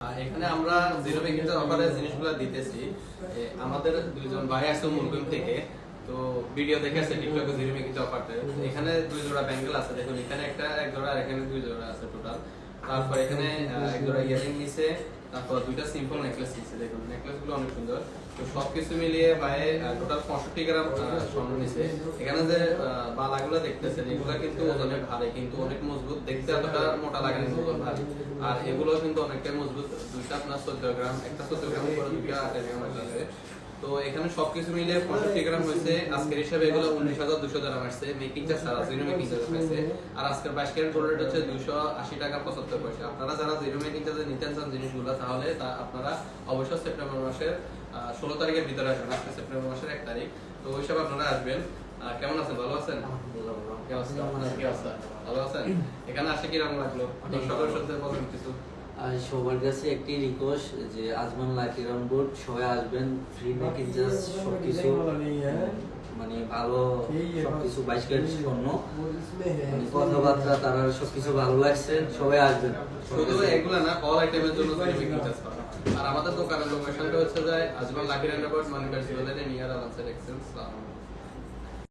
এখানে আমরা জিরো ব্যাংকের অফারে জিনিসগুলো দিতেছি। আমাদের দুইজন ভাই আছে মুলকুম থেকে, তো ভিডিও দেখে আছে টিকটকে জিরো ব্যাংকের অফারটা। এখানে দুই জোড়া ব্যাঙ্গেল আছে, দেখুন এখানে এক জোড়া আর এখানে দুই জোড়া আছে টোটাল। তারপর এখানে এক জোড়া ইয়ারিং নিছে, তারপর দুইটা সিম্পল নেকলেস নিছে। দেখুন নেকলেস গুলো অনেক সুন্দর। তো সবকিছু মিলিয়ে ভাই টোটাল 65 গ্রাম স্বর্ণ নিছে। এখানে যে বালাগুলো দেখতেছেন এগুলো কিন্তু ওজনে ভারী, কিন্তু অনেক মজবুত, দেখতে এতটা মোটা লাগে না, ওজন ভারী। আর এগুলো কিন্তু অনেকটাই মজবুত। দুইটা আপনার 14 গ্রাম, একটা 14 গ্রাম করে দুইটা 28 গ্রাম আছে। তো এখানে সবকিছু মিলে 65 গ্রাম হয়েছে। আজকের হিসাবে এগুলো 19,200 দ্রাম আসছে, মেকিং চার্জ ছাড়া, জিরো মেকিং চার্জ পাইছে। আর আজকের 22 ক্যারেট গোল্ড রেট হচ্ছে 280 টাকা 75 পয়সা। আপনারা যারা জিরো মেকিং চার্জে নিতে চান জিনিসগুলো, তাহলে আপনারা অবশ্যই সেপ্টেম্বর মাসের 16 তারিখের ভিতরে আসবেন। আজকে সেপ্টেম্বর মাসের 1 তারিখ, তো ওই সব আপনারা আসবেন। কেমন আছেন? ভালো আছেন? ভালো আছেন? এখানে আসে কি রকম লাগলো? দর্শকের সাথে বলেন কিছু। সবার কাছে একটি রিকোয়েস্ট যে আজমান লাকি রাউন্ড বোর্ড সবাই আসবেন, ফ্রি মেকিং চার্জ সবকিছু মানে ভালো, সবকিছু 22 ক্যারেট স্বর্ণ, মানে কথাবার্তা তারা সবকিছু ভালো লাগছে, সবাই আসবেন। শুধু এগুলা না, অল আইটেমের জন্য মেকিং চার্জ পাবেন। আর আমাদের দোকানের লোকেশনটা হচ্ছে যায় আজমান lucky round board, Manikganj jewellery near আলামসাইড এক্সচেঞ্জ।